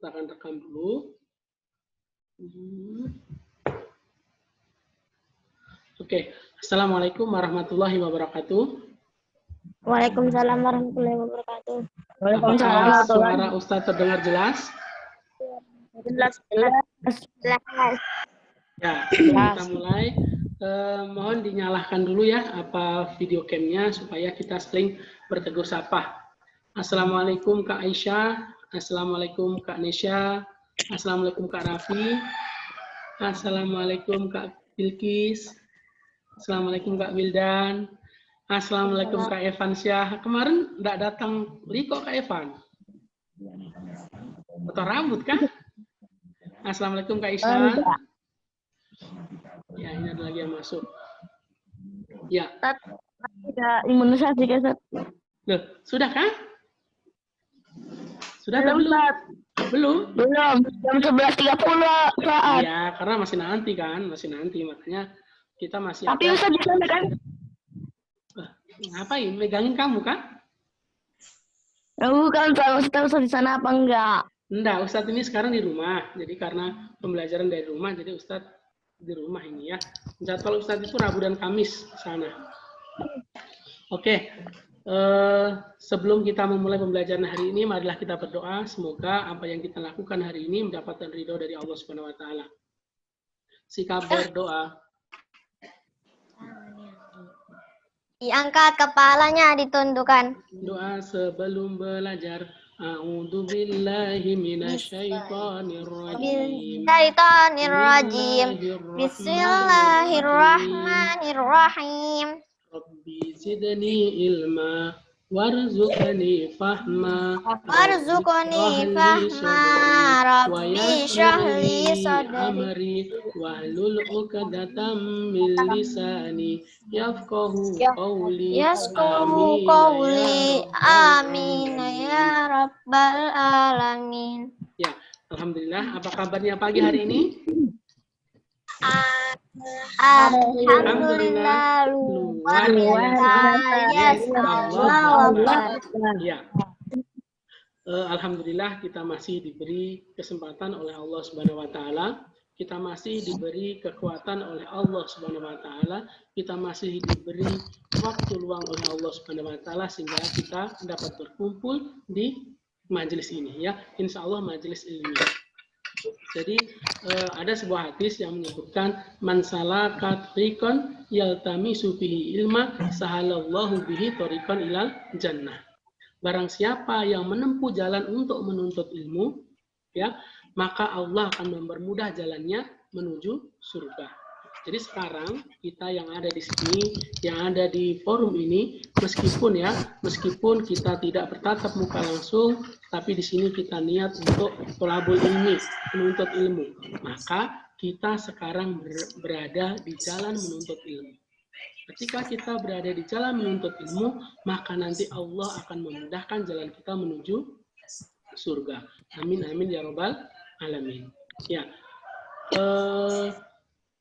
Kita akan rekam dulu. Oke, Assalamualaikum warahmatullahi wabarakatuh. Waalaikumsalam warahmatullahi wabarakatuh. Apakah suara Ustadz terdengar jelas? Jelas. Ya, sebelum kita mulai, mohon dinyalakan dulu ya apa video cam-nya supaya kita sering bertegur sapa. Assalamualaikum Kak Aisyah, Assalamualaikum Kak Nesya, Assalamualaikum Kak Raffi, Assalamualaikum Kak Bilkis, Assalamualaikum Kak Wildan, Assalamualaikum Kak Evan Syah. Kemarin enggak datang Liko Kak Evan? Potong rambut kan? Assalamualaikum Kak Isan. Ya, ini ada lagi yang masuk. Ya. Tidak imunisasi kan? Loh, sudah kan? Sudah belum? Belum? Belum. Jam 11.30 saat. Iya, karena masih nanti kan, makanya kita masih. Tapi Ustaz di sana kan? Ngapain? Megangin kamu kan? Bukan, Ustaz di sana apa enggak? Enggak, Ustadz ini sekarang di rumah. Jadi karena pembelajaran dari rumah, jadi Ustadz di rumah ini ya. Jadwal Ustadz itu Rabu dan Kamis sana. Oke. Sebelum kita memulai pembelajaran hari ini, marilah kita berdoa. Semoga apa yang kita lakukan hari ini mendapatkan ridho dari Allah Subhanahu Wa Taala. Sikap berdoa. Diangkat kepalanya, ditundukkan. Doa sebelum belajar. A'udzu billahi minasyaitonir rajim. Bismillahirrahmanirrahim. Rabbi zidni ilma warzuqni fahma rabbi shrahli sadri wahlul 'uqdatam min lisani yafqahu qawli amin ya rabbal alamin. Ya, alhamdulillah. Apa kabarnya pagi hari ini? Alhamdulillah, luar biasa. Ya. Alhamdulillah kita masih diberi kesempatan oleh Allah Subhanahu Wa Taala. Kita masih diberi kekuatan oleh Allah Subhanahu Wa Taala. Kita masih diberi waktu luang oleh Allah Subhanahu Wa Taala sehingga kita dapat berkumpul di majelis ini ya. Insya Allah majelis ilmiah. Jadi ada sebuah hadis yang menyebutkan man salaka tariqan yaltamisu fihi ilma sahalallahu bihi tariqan ilal jannah. Barang siapa yang menempuh jalan untuk menuntut ilmu, ya, maka Allah akan mempermudah jalannya menuju surga. Jadi sekarang kita yang ada di sini, yang ada di forum ini, meskipun kita tidak bertatap muka langsung, tapi di sini kita niat untuk thalabul ilmi, menuntut ilmu. Maka kita sekarang berada di jalan menuntut ilmu. Ketika kita berada di jalan menuntut ilmu, maka nanti Allah akan memudahkan jalan kita menuju surga. Amin amin ya rabbal alamin. Ya.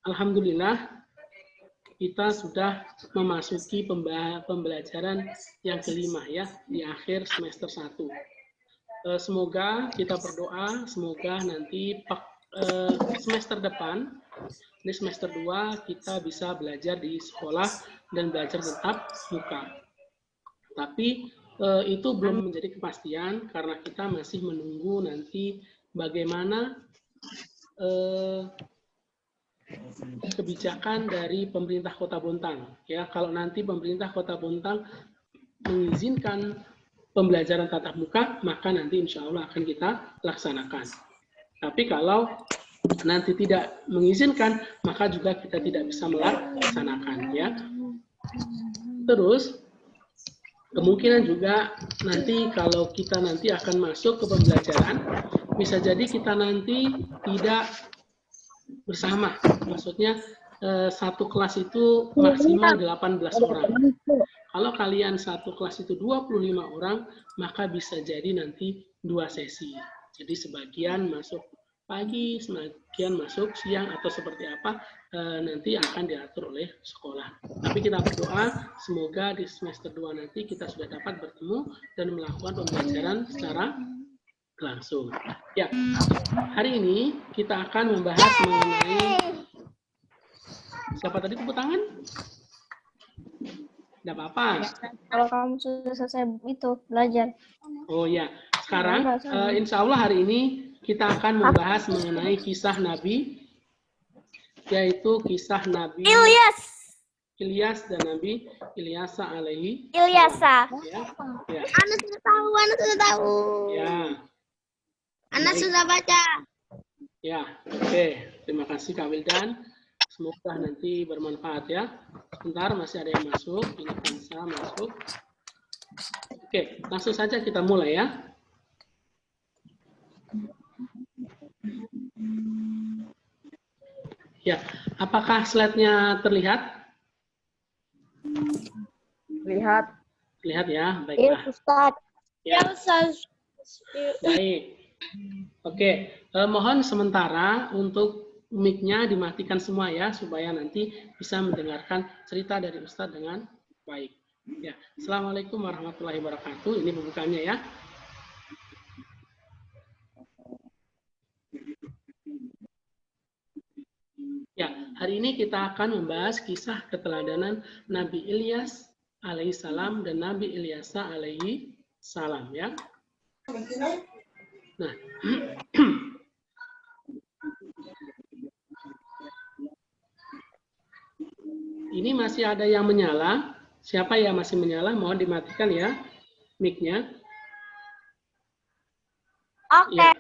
Alhamdulillah kita sudah memasuki pembelajaran yang kelima ya di akhir semester 1. Semoga kita berdoa, semoga nanti semester depan, di semester 2 kita bisa belajar di sekolah dan belajar tetap muka. Tapi itu belum menjadi kepastian karena kita masih menunggu nanti bagaimana kebijakan dari pemerintah Kota Bontang. Ya, kalau nanti pemerintah Kota Bontang mengizinkan pembelajaran tatap muka, maka nanti insya Allah akan kita laksanakan. Tapi kalau nanti tidak mengizinkan, maka juga kita tidak bisa melaksanakan. Ya. Terus kemungkinan juga nanti kalau kita nanti akan masuk ke pembelajaran, bisa jadi kita nanti tidak bersama, maksudnya satu kelas itu maksimal 18 orang. Kalau kalian satu kelas itu 25 orang, maka bisa jadi nanti 2 sesi. Jadi sebagian masuk pagi, sebagian masuk siang atau seperti apa nanti akan diatur oleh sekolah. Tapi kita berdoa semoga di semester 2 nanti kita sudah dapat bertemu dan melakukan pembelajaran secara langsung. Ya, hari ini kita akan membahas mengenai siapa tadi tepuk tangan? Tidak apa-apa. Kalau kamu sudah selesai itu belajar. Oh ya, sekarang insya Allah hari ini kita akan membahas mengenai kisah Nabi, yaitu kisah Nabi Ilyas dan Nabi Ilyasa alaihi. Ilyasa. Ya, ya. Ana sudah tahu. Ya. Ana sudah baca. Ya, oke. Terima kasih Kak Wildan. Semoga nanti bermanfaat ya. Sebentar masih ada yang masuk. Ini Kansa masuk. Oke, langsung saja kita mulai ya. Ya, apakah slide-nya terlihat? Lihat. Lihat ya, baiklah. Ustaz. Ya. Baik. Oke, mohon sementara untuk mic-nya dimatikan semua ya, supaya nanti bisa mendengarkan cerita dari Ustadz dengan baik. Ya, Assalamualaikum warahmatullahi wabarakatuh. Ini pembukaannya ya. Ya, hari ini kita akan membahas kisah keteladanan Nabi Ilyas alaihissalam dan Nabi Ilyasa alaihi salam ya. Nah, ini masih ada yang menyala. Siapa yang masih menyala? Mohon dimatikan ya mic-nya. Oke. Ya.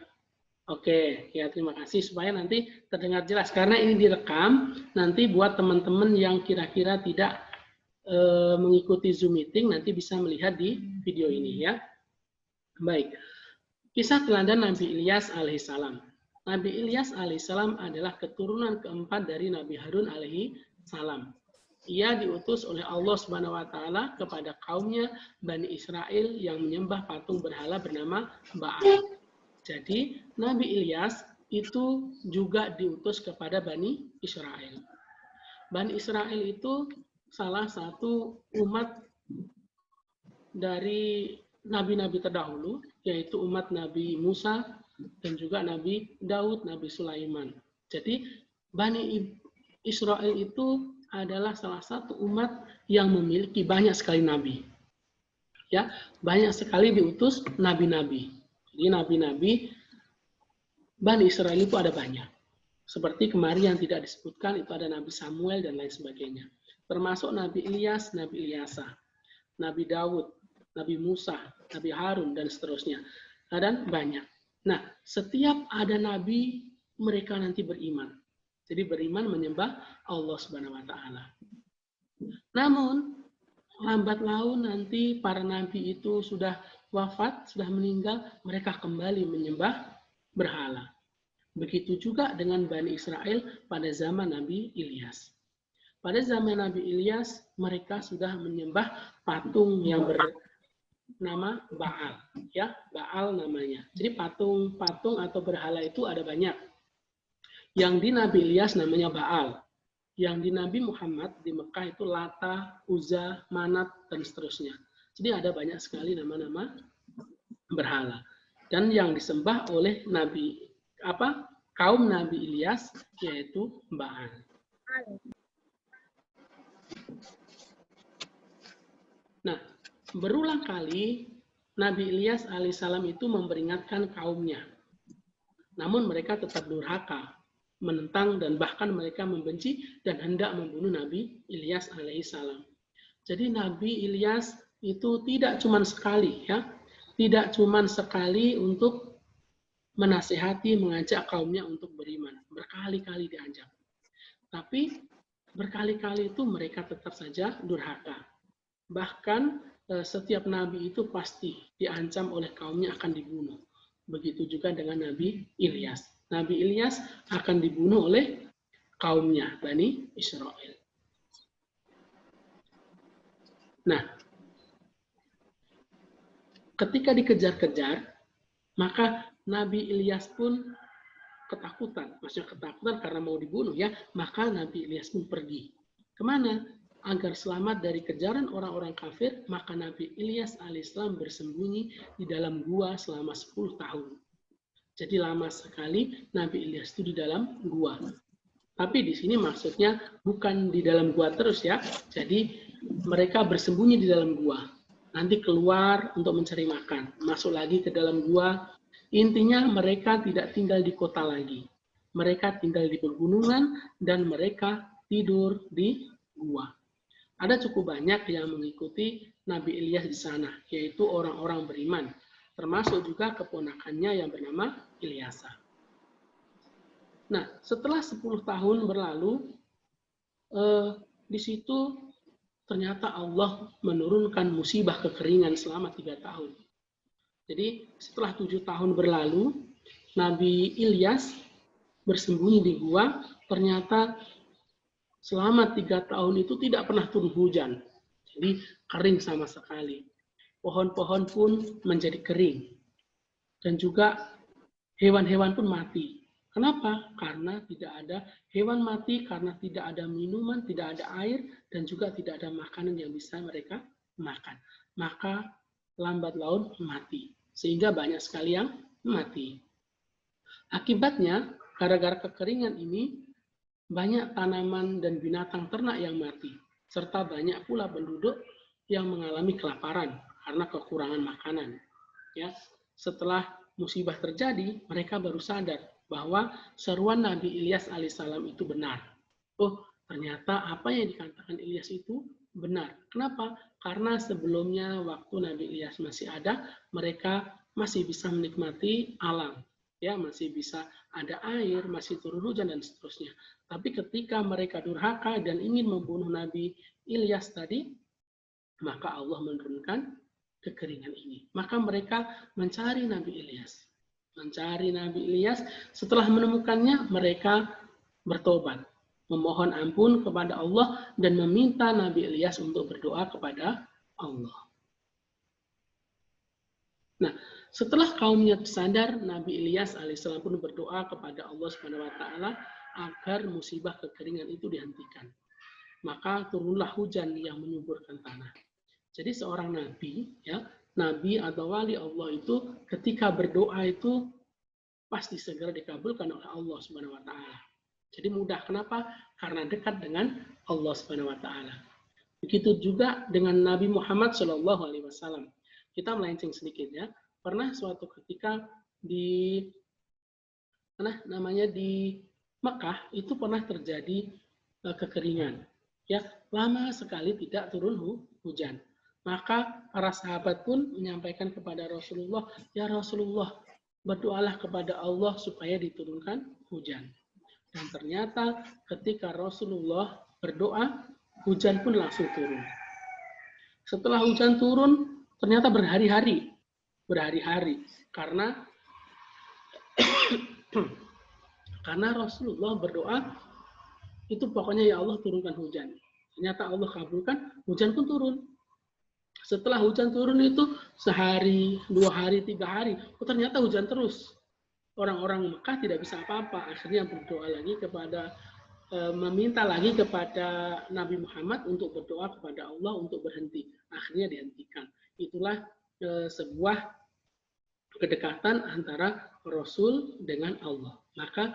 Oke, ya terima kasih supaya nanti terdengar jelas karena ini direkam. Nanti buat teman-teman yang kira-kira tidak mengikuti Zoom meeting nanti bisa melihat di video ini ya. Baik. Kisah teladan Nabi Ilyas alaihissalam. Nabi Ilyas alaihissalam adalah keturunan keempat dari Nabi Harun alaihissalam. Ia diutus oleh Allah Subhanahu wa taala kepada kaumnya Bani Israel yang menyembah patung berhala bernama Baal. Jadi Nabi Ilyas itu juga diutus kepada Bani Israel. Bani Israel itu salah satu umat dari nabi-nabi terdahulu, yaitu umat Nabi Musa dan juga Nabi Daud, Nabi Sulaiman. Jadi Bani Israel itu adalah salah satu umat yang memiliki banyak sekali nabi. Ya, banyak sekali diutus nabi-nabi. Jadi nabi-nabi Bani Israel itu ada banyak. Seperti kemarin yang tidak disebutkan itu ada Nabi Samuel dan lain sebagainya. Termasuk Nabi Ilyas, Nabi Ilyasa, Nabi Daud, Nabi Musa, Nabi Harun dan seterusnya. Dan banyak. Nah, setiap ada nabi mereka nanti beriman. Jadi beriman menyembah Allah Subhanahu wa taala. Namun lambat laun nanti para nabi itu sudah wafat, sudah meninggal, mereka kembali menyembah berhala. Begitu juga dengan Bani Israel pada zaman Nabi Ilyas. Pada zaman Nabi Ilyas, mereka sudah menyembah patung yang bernama Baal. Ya, Baal namanya. Jadi patung atau berhala itu ada banyak. Yang di Nabi Ilyas namanya Baal. Yang di Nabi Muhammad di Mekah itu Lata, Uzza, Manat, dan seterusnya. Jadi ada banyak sekali nama-nama berhala. Dan yang disembah oleh kaum Nabi Ilyas yaitu Baal. Nah, berulang kali Nabi Ilyas alaihissalam itu memperingatkan kaumnya. Namun mereka tetap durhaka, menentang dan bahkan mereka membenci dan hendak membunuh Nabi Ilyas alaihissalam. Jadi Nabi Ilyas itu tidak cuma sekali ya, tidak cuma sekali untuk menasihati, mengajak kaumnya untuk beriman. Berkali-kali diajak. Tapi berkali-kali itu mereka tetap saja durhaka. Bahkan setiap nabi itu pasti diancam oleh kaumnya akan dibunuh. Begitu juga dengan Nabi Ilyas. Nabi Ilyas akan dibunuh oleh kaumnya, Bani Israel. Nah, ketika dikejar-kejar, maka Nabi Ilyas pun ketakutan. Maksudnya ketakutan karena mau dibunuh ya. Maka Nabi Ilyas pun pergi. Kemana? Agar selamat dari kejaran orang-orang kafir, maka Nabi Ilyas alaihissalam bersembunyi di dalam gua selama 10 tahun. Jadi lama sekali Nabi Ilyas itu di dalam gua. Tapi di sini maksudnya bukan di dalam gua terus ya. Jadi mereka bersembunyi di dalam gua. Nanti keluar untuk mencari makan. Masuk lagi ke dalam gua. Intinya mereka tidak tinggal di kota lagi. Mereka tinggal di pegunungan dan mereka tidur di gua. Ada cukup banyak yang mengikuti Nabi Ilyas di sana, yaitu orang-orang beriman. Termasuk juga keponakannya yang bernama Ilyasa. Nah, setelah 10 tahun berlalu, di situ ternyata Allah menurunkan musibah kekeringan selama 3 tahun. Jadi setelah 7 tahun berlalu, Nabi Ilyas bersembunyi di gua, ternyata selama 3 tahun itu tidak pernah turun hujan. Jadi kering sama sekali. Pohon-pohon pun menjadi kering. Dan juga hewan-hewan pun mati. Kenapa? Karena tidak ada hewan mati, karena tidak ada minuman, tidak ada air, dan juga tidak ada makanan yang bisa mereka makan. Maka lambat laun mati. Sehingga banyak sekali yang mati. Akibatnya, gara-gara kekeringan ini, banyak tanaman dan binatang ternak yang mati. Serta banyak pula penduduk yang mengalami kelaparan karena kekurangan makanan. Ya, setelah musibah terjadi, mereka baru sadar bahwa seruan Nabi Ilyas alaihissalam itu benar. Oh, ternyata apa yang dikatakan Ilyas itu benar. Kenapa? Karena sebelumnya waktu Nabi Ilyas masih ada, mereka masih bisa menikmati alam. Ya, masih bisa ada air, masih turun hujan dan seterusnya. Tapi ketika mereka durhaka dan ingin membunuh Nabi Ilyas tadi, maka Allah menurunkan kekeringan ini. Maka mereka mencari Nabi Ilyas. Mencari Nabi Ilyas, setelah menemukannya, mereka bertobat. Memohon ampun kepada Allah dan meminta Nabi Ilyas untuk berdoa kepada Allah. Nah, setelah kaumnya sadar, Nabi Ilyas alaihissalam pun berdoa kepada Allah Subhanahu wa taala agar musibah kekeringan itu dihentikan. Maka turunlah hujan yang menyuburkan tanah. Jadi seorang nabi, ya, nabi atau wali Allah itu ketika berdoa itu pasti segera dikabulkan oleh Allah Subhanahu wa taala. Jadi mudah, kenapa? Karena dekat dengan Allah Subhanahu wa taala. Begitu juga dengan Nabi Muhammad Shallallahu alaihi wasallam. Kita melenceng sedikit ya. Pernah suatu ketika di Mekah itu pernah terjadi kekeringan. Ya, lama sekali tidak turun hujan. Maka para sahabat pun menyampaikan kepada Rasulullah, "Ya Rasulullah, berdoalah kepada Allah supaya diturunkan hujan." Dan ternyata ketika Rasulullah berdoa, hujan pun langsung turun. Setelah hujan turun, ternyata berhari-hari. Karena Rasulullah berdoa, itu pokoknya ya Allah turunkan hujan. Ternyata Allah kabulkan, hujan pun turun. Setelah hujan turun itu sehari, 2 hari, 3 hari, ternyata hujan terus. Orang-orang Mekah tidak bisa apa-apa. Akhirnya berdoa lagi meminta lagi kepada Nabi Muhammad untuk berdoa kepada Allah untuk berhenti. Akhirnya dihentikan. Itulah sebuah kedekatan antara Rasul dengan Allah. Maka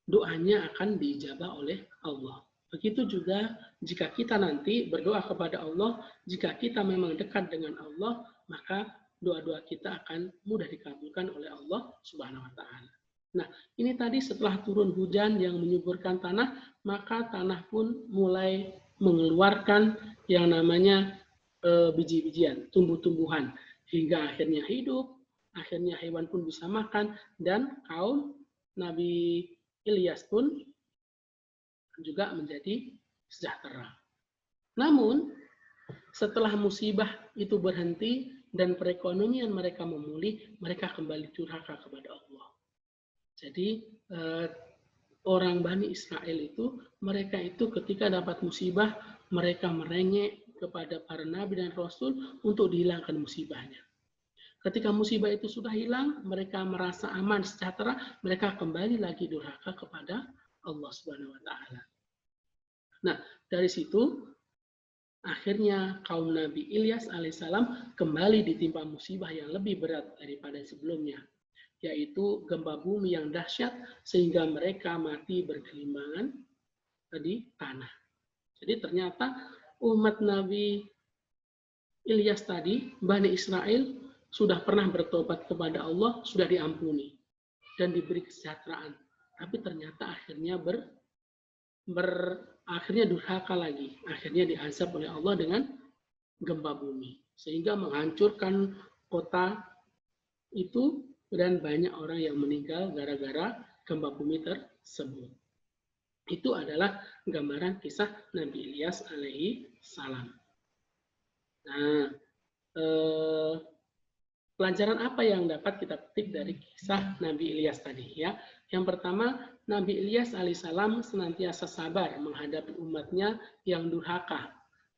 doanya akan diijabah oleh Allah. Begitu juga jika kita nanti berdoa kepada Allah, jika kita memang dekat dengan Allah, maka doa-doa kita akan mudah dikabulkan oleh Allah Subhanahu wa taala. Nah, ini tadi setelah turun hujan yang menyuburkan tanah, maka tanah pun mulai mengeluarkan yang namanya biji-bijian, tumbuh-tumbuhan, hingga akhirnya hidup, akhirnya hewan pun bisa makan, dan kaum Nabi Ilyas pun juga menjadi sejahtera. Namun, setelah musibah itu berhenti dan perekonomian mereka memulih, mereka kembali durhaka kepada Allah. Jadi, orang Bani Israel itu, mereka itu ketika dapat musibah, mereka merengek kepada para nabi dan rasul untuk dihilangkan musibahnya. Ketika musibah itu sudah hilang, mereka merasa aman, sejahtera, mereka kembali lagi durhaka kepada Allah Subhanahu wa taala. Nah, dari situ akhirnya kaum Nabi Ilyas alaihissalam kembali ditimpa musibah yang lebih berat daripada sebelumnya, yaitu gempa bumi yang dahsyat sehingga mereka mati bergelimpangan di tanah. Jadi ternyata umat Nabi Ilyas tadi, Bani Israel, sudah pernah bertobat kepada Allah, sudah diampuni dan diberi kesejahteraan. Tapi ternyata akhirnya akhirnya durhaka lagi. Akhirnya diazab oleh Allah dengan gempa bumi. Sehingga menghancurkan kota itu dan banyak orang yang meninggal gara-gara gempa bumi tersebut. Itu adalah gambaran kisah Nabi Ilyas alaihi salam. Nah, pelajaran apa yang dapat kita petik dari kisah Nabi Ilyas tadi ya? Yang pertama, Nabi Ilyas alaihissalam senantiasa sabar menghadapi umatnya yang durhaka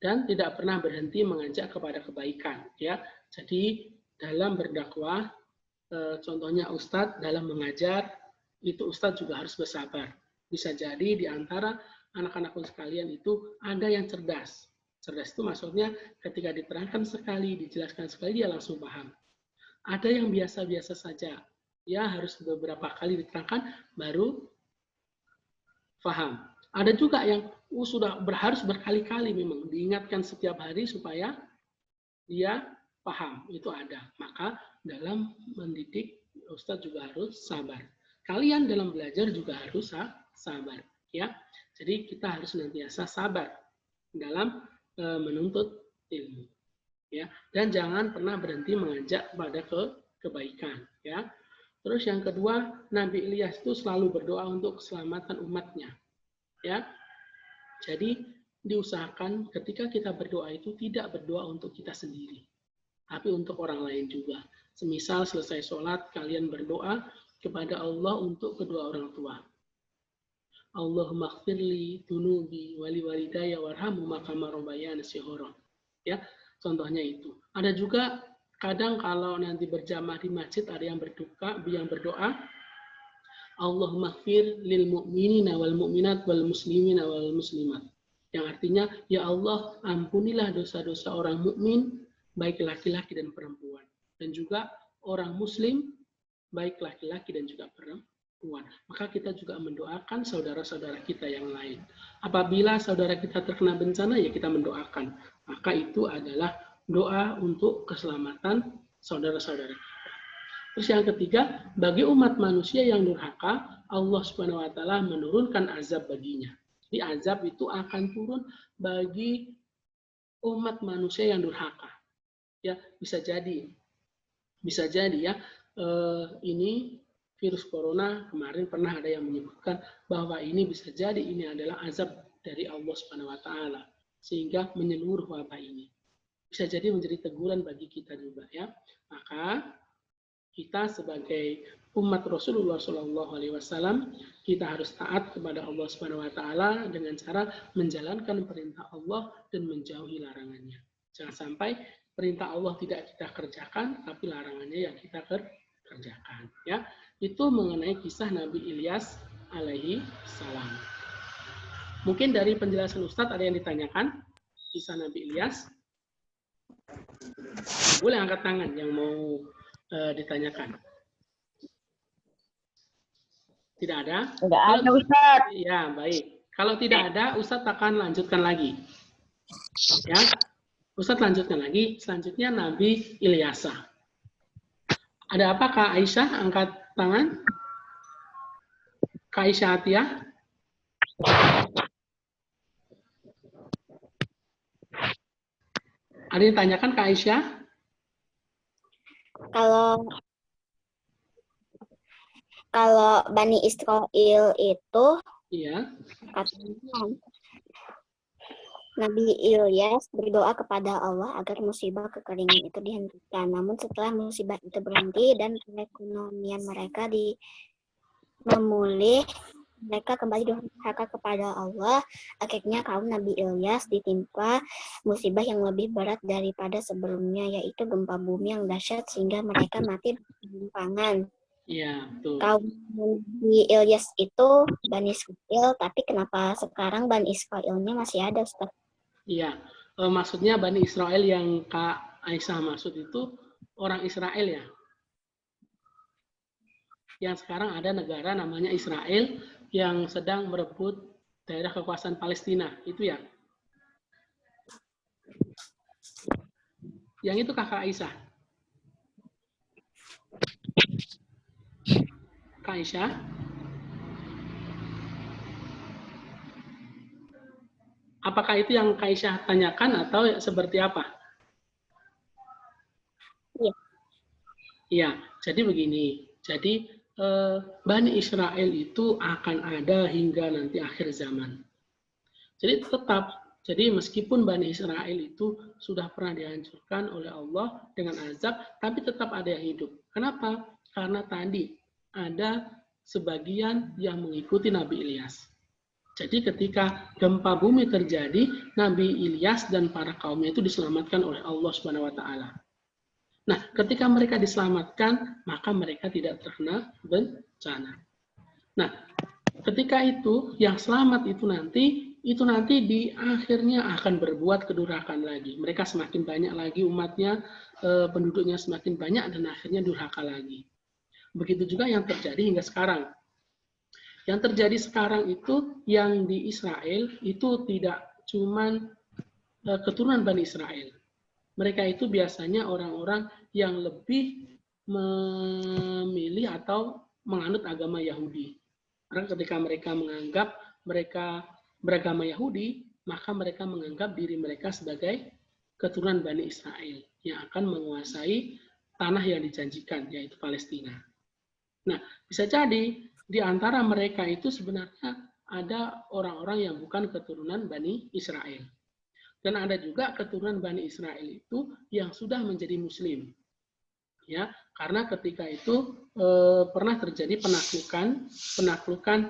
dan tidak pernah berhenti mengajak kepada kebaikan ya. Jadi dalam berdakwah, contohnya Ustadz dalam mengajar, itu Ustadz juga harus bersabar. Bisa jadi di antara anak-anakku sekalian itu ada yang cerdas. Cerdas itu maksudnya ketika diterangkan sekali, dijelaskan sekali, dia langsung paham. Ada yang biasa-biasa saja, ya harus beberapa kali diterangkan baru paham. Ada juga yang harus berkali-kali memang diingatkan setiap hari supaya dia paham. Itu ada. Maka dalam mendidik, Ustadz juga harus sabar. Kalian dalam belajar juga harus sabar. Ya, jadi kita harus senantiasa sabar dalam menuntut ilmu, ya, dan jangan pernah berhenti mengajak pada kebaikan, ya. Terus yang kedua, Nabi Ilyas itu selalu berdoa untuk keselamatan umatnya, ya. Jadi diusahakan ketika kita berdoa itu tidak berdoa untuk kita sendiri, tapi untuk orang lain juga. Semisal selesai sholat, kalian berdoa kepada Allah untuk kedua orang tua. Allahumma ighfirli dunubi wali walidayya warhamhuma kama rabbayani shighara. Ya, contohnya itu. Ada juga kadang kalau nanti berjamaah di masjid ada yang berdoa Allahumma ighfir lil mu'minina wal mu'minat wal muslimina wal muslimat. Yang artinya, ya Allah, ampunilah dosa-dosa orang mukmin, baik laki-laki dan perempuan, dan juga orang muslim, baik laki-laki dan juga perempuan. Maka kita juga mendoakan saudara-saudara kita yang lain. Apabila saudara kita terkena bencana, ya kita mendoakan. Maka itu adalah doa untuk keselamatan saudara-saudara kita. Terus yang ketiga, bagi umat manusia yang durhaka, Allah Subhanahu wa taala menurunkan azab baginya. Jadi azab itu akan turun bagi umat manusia yang durhaka. Ya, bisa jadi ya, ini virus corona kemarin pernah ada yang menyebutkan bahwa ini bisa jadi ini adalah azab dari Allah Subhanahu wa taala sehingga menyeluruh wabah ini. Bisa jadi menjadi teguran bagi kita juga ya. Maka kita sebagai umat Rasulullah SAW, kita harus taat kepada Allah Subhanahu wa taala dengan cara menjalankan perintah Allah dan menjauhi larangannya. Jangan sampai perintah Allah tidak kita kerjakan tapi larangannya yang kita kerjakan ya. Itu mengenai kisah Nabi Ilyas alaihi salam. Mungkin dari penjelasan Ustadz ada yang ditanyakan kisah Nabi Ilyas? Boleh angkat tangan yang mau ditanyakan. Tidak ada? Tidak ada, Ustadz. Ya, baik. Kalau tidak ada, Ustadz akan lanjutkan lagi. Ya, Ustadz lanjutkan lagi. Selanjutnya Nabi Ilyasa. Ada apa Kak Aisyah? Angkat tangan. Kak Aisyah Atiyah. Ada yang tanyakan Kak Aisyah? Kalau Bani Israel itu, Iya. katanya Nabi Ilyas berdoa kepada Allah agar musibah kekeringan itu dihentikan. Namun setelah musibah itu berhenti dan perekonomian mereka memulih, mereka kembali durhaka kepada Allah. Akhirnya kaum Nabi Ilyas ditimpa musibah yang lebih berat daripada sebelumnya, yaitu gempa bumi yang dahsyat sehingga mereka mati bergelimpangan. Iya, betul. Kaum Nabi Ilyas itu Bani Israel, tapi kenapa sekarang Bani Israelnya masih ada, Ustaz? Iya, maksudnya Bani Israel yang Kak Aisyah maksud itu orang Israel ya? yang sekarang ada negara namanya Israel yang sedang merebut daerah kekuasaan Palestina, itu ya. Yang itu Kakak Aisyah. Kak Aisyah. Apakah itu yang Kak Aisyah tanyakan atau seperti apa? Iya. Iya, jadi begini. Jadi Bani Israel itu akan ada hingga nanti akhir zaman. Jadi jadi meskipun Bani Israel itu sudah pernah dihancurkan oleh Allah dengan azab, tapi tetap ada yang hidup. Kenapa? Karena tadi ada sebagian yang mengikuti Nabi Ilyas. Jadi ketika gempa bumi terjadi, Nabi Ilyas dan para kaumnya itu diselamatkan oleh Allah Subhanahu wa taala. Nah, ketika mereka diselamatkan, maka mereka tidak terkena bencana. Nah, ketika itu yang selamat itu nanti di akhirnya akan berbuat kedurhakaan lagi. Mereka semakin banyak lagi umatnya, penduduknya semakin banyak dan akhirnya durhaka lagi. Begitu juga yang terjadi hingga sekarang. Yang terjadi sekarang itu yang di Israel itu tidak cuman keturunan Bani Israel. Mereka itu biasanya orang-orang yang lebih memilih atau menganut agama Yahudi. Karena ketika mereka menganggap mereka beragama Yahudi, maka mereka menganggap diri mereka sebagai keturunan Bani Israel yang akan menguasai tanah yang dijanjikan, yaitu Palestina. Nah, bisa jadi di antara mereka itu sebenarnya ada orang-orang yang bukan keturunan Bani Israel. Dan ada juga keturunan Bani Israel itu yang sudah menjadi Muslim. Ya, karena ketika itu pernah terjadi penaklukan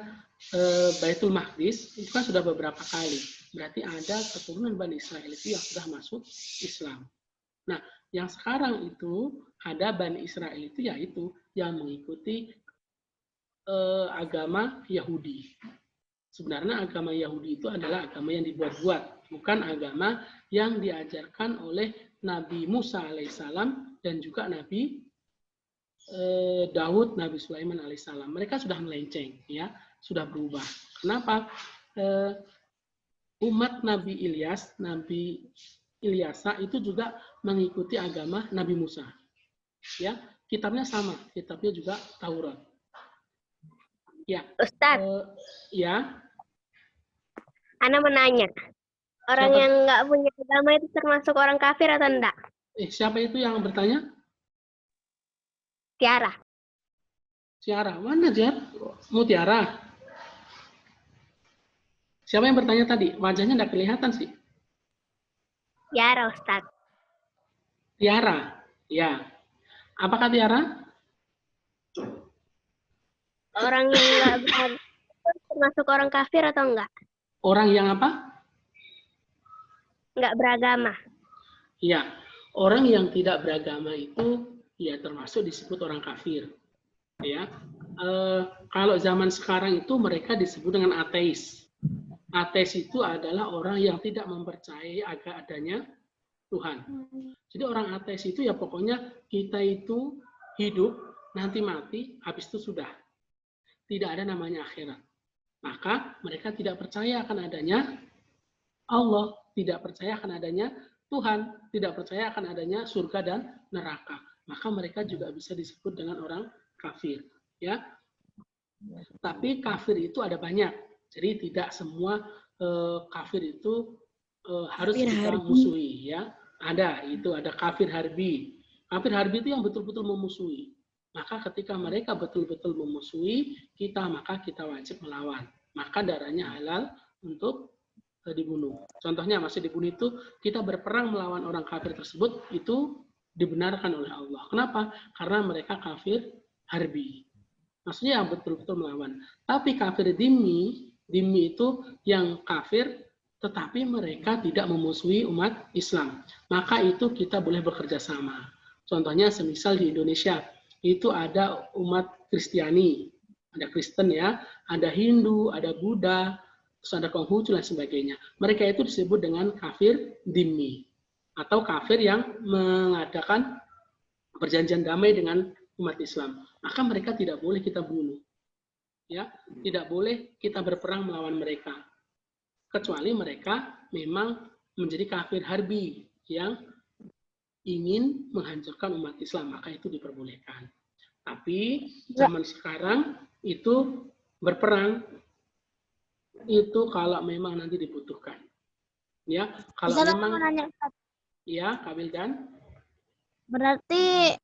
Baitul Maqdis itu kan sudah beberapa kali. Berarti ada keturunan Bani Israel itu yang sudah masuk Islam. Nah, yang sekarang itu ada Bani Israel itu yaitu yang mengikuti agama Yahudi. Sebenarnya agama Yahudi itu adalah agama yang dibuat-buat, bukan agama yang diajarkan oleh Nabi Musa alaihissalam dan juga Nabi Daud, Nabi Sulaiman alaihissalam. Mereka sudah melenceng, ya, sudah berubah. Kenapa? Umat Nabi Ilyasa itu juga mengikuti agama Nabi Musa. Ya, kitabnya sama, kitabnya juga Taurat. Ya, ya. Ana menanya, orang Siapa? yang nggak punya agama itu termasuk orang kafir atau enggak? Siapa itu yang bertanya? Tiara. Tiara, mana Tiara? Mutiara. Siapa yang bertanya tadi? Wajahnya tidak kelihatan sih. Tiara, Ustadz. Tiara, ya. Apakah Tiara? Orang yang nggak beragama termasuk orang kafir atau enggak? Orang yang apa? Nggak beragama. Ya, orang yang tidak beragama itu ya termasuk disebut orang kafir. Ya, kalau zaman sekarang itu mereka disebut dengan ateis. Ateis itu adalah orang yang tidak mempercayai adanya Tuhan. Jadi orang ateis itu ya pokoknya kita itu hidup, nanti mati, habis itu sudah. Tidak ada namanya akhirat. Maka mereka tidak percaya akan adanya Allah, tidak percaya akan adanya Tuhan, tidak percaya akan adanya surga dan neraka. Maka mereka juga bisa disebut dengan orang kafir. Ya. Tapi kafir itu ada banyak. Jadi tidak semua kafir itu harus kita musuhi. Ya. Ada kafir harbi. Kafir harbi itu yang betul-betul memusuhi. Maka ketika mereka betul-betul memusuhi kita, maka kita wajib melawan. Maka darahnya halal untuk dibunuh. Contohnya masih dibunuh itu kita berperang melawan orang kafir tersebut itu dibenarkan oleh Allah. Kenapa? Karena mereka kafir harbi. Maksudnya yang betul-betul melawan. Tapi kafir dhimmi itu yang kafir tetapi mereka tidak memusuhi umat Islam. Maka itu kita boleh bekerja sama. Contohnya semisal di Indonesia itu ada umat Kristiani, ada Kristen ya, ada Hindu, ada Buddha, terus ada Konghucu dan sebagainya. Mereka itu disebut dengan kafir dhimmi atau kafir yang mengadakan perjanjian damai dengan umat Islam. maka mereka tidak boleh kita bunuh. Ya, tidak boleh kita berperang melawan mereka. Kecuali mereka memang menjadi kafir harbi yang ingin menghancurkan umat Islam, maka itu diperbolehkan. Tapi zaman sekarang itu berperang itu kalau memang nanti dibutuhkan. Ya, kalau Ustaz, aku memang mau nanya, Ustaz. ya, Kamil dan Berarti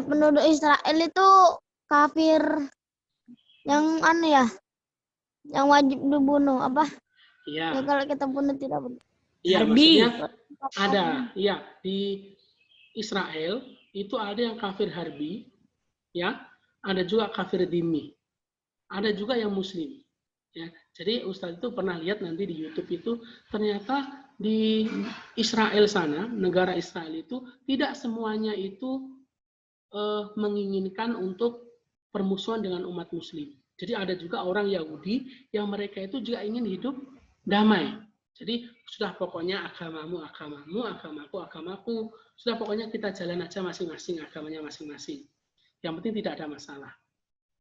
penduduk Israel itu kafir yang aneh ya? Yang wajib dibunuh apa? Ya ya, kalau kita bunuh tidak boleh. iya Harbi. maksudnya ada, ya di Israel itu ada yang kafir harbi, ya, ada juga kafir dhimmi, ada juga yang Muslim. Ya, jadi Ustadz itu pernah lihat nanti di YouTube itu ternyata di Israel sana, negara Israel itu tidak semuanya itu menginginkan untuk permusuhan dengan umat Muslim. Jadi ada juga orang Yahudi yang mereka itu juga ingin hidup damai. Jadi sudah pokoknya agamamu, agamamu, agamaku, agamaku. Sudah pokoknya kita jalan aja masing-masing, agamanya masing-masing. Yang penting tidak ada masalah.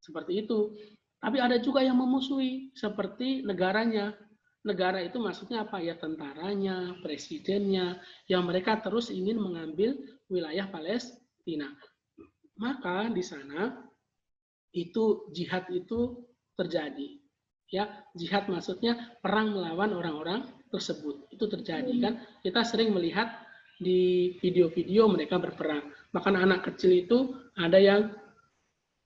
Seperti itu. Tapi ada juga yang memusuhi, seperti negaranya. Negara itu maksudnya apa? Ya tentaranya, presidennya, yang mereka terus ingin mengambil wilayah Palestina. Maka di sana itu jihad itu terjadi. Ya, jihad maksudnya perang melawan orang-orang tersebut. Itu terjadi kan? Kita sering melihat di video-video mereka berperang. Bahkan anak kecil itu ada yang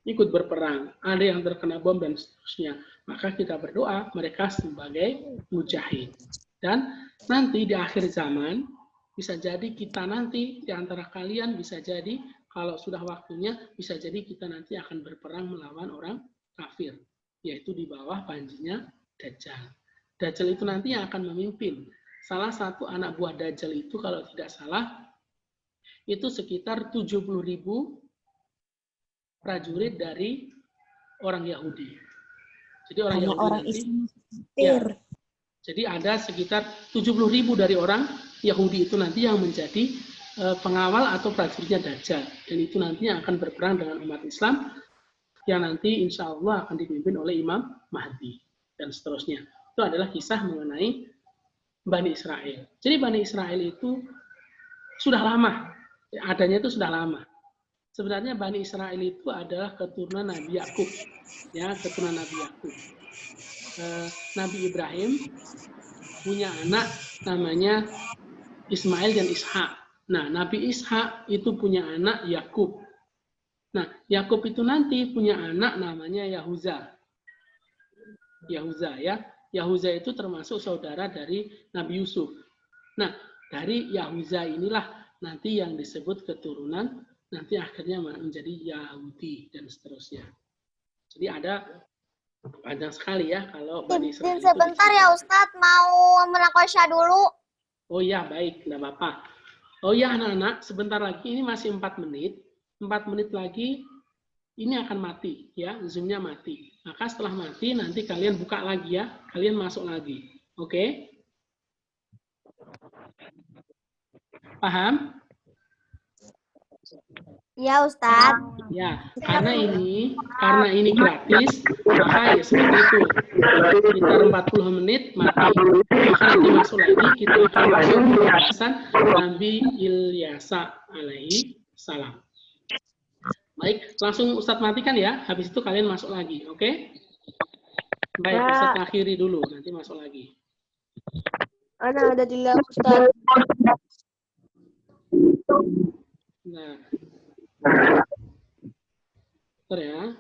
ikut berperang, ada yang terkena bom dan seterusnya. Maka kita berdoa mereka sebagai mujahid. Dan nanti di akhir zaman bisa jadi kita nanti di antara kalian bisa jadi kalau sudah waktunya bisa jadi kita nanti akan berperang melawan orang kafir, yaitu di bawah panjinya Dajjal. Dajjal itu nanti yang akan memimpin. Salah satu anak buah Dajjal itu kalau tidak salah itu sekitar 70.000 prajurit dari orang Yahudi. Jadi orang Hanya Yahudi orang nanti, Islam. ya, jadi ada sekitar 70.000 dari orang Yahudi itu nanti yang menjadi pengawal atau prajuritnya Dajjal. Dan itu nanti yang akan berperang dengan umat Islam yang nanti insya Allah akan dipimpin oleh Imam Mahdi dan seterusnya. Itu adalah kisah mengenai Bani Israel. Jadi Bani Israel itu sudah lama, adanya itu sudah lama. Sebenarnya Bani Israel itu adalah keturunan Nabi Yakub, ya, keturunan Nabi Yakub. Nabi Ibrahim punya anak namanya Ismail dan Ishak. Nah, Nabi Ishak itu punya anak Yakub. Nah, Yakub itu nanti punya anak namanya Yahuza. Yahuza, ya. Yahuza itu termasuk saudara dari Nabi Yusuf. Nah, dari Yahuza inilah nanti yang disebut keturunan nanti akhirnya menjadi Yahudi dan seterusnya. Jadi ada panjang sekali ya kalau Bani Israel itu. Sebentar ya Ustadz, mau menakosya dulu. Oh iya, baik, tidak apa-apa. Oh iya anak-anak, sebentar lagi, ini masih 4 menit. 4 menit lagi ini akan mati, ya, Zoom-nya mati. Maka setelah mati nanti kalian buka lagi ya, kalian masuk lagi. Oke? Paham? Ya Ustadz. Ya, karena ini gratis, maka ya seperti itu. Sekitar 40 menit mati. Maka nanti masuk lagi, kita akan masuk ke pembahasan Nabi Ilyasa alaihi salam. Baik, langsung Ustadz matikan ya. Habis itu kalian masuk lagi, oke? Baik, Ustadz akhiri dulu, nanti masuk lagi. Ana ada di Ustadz. Nah, bentar ya.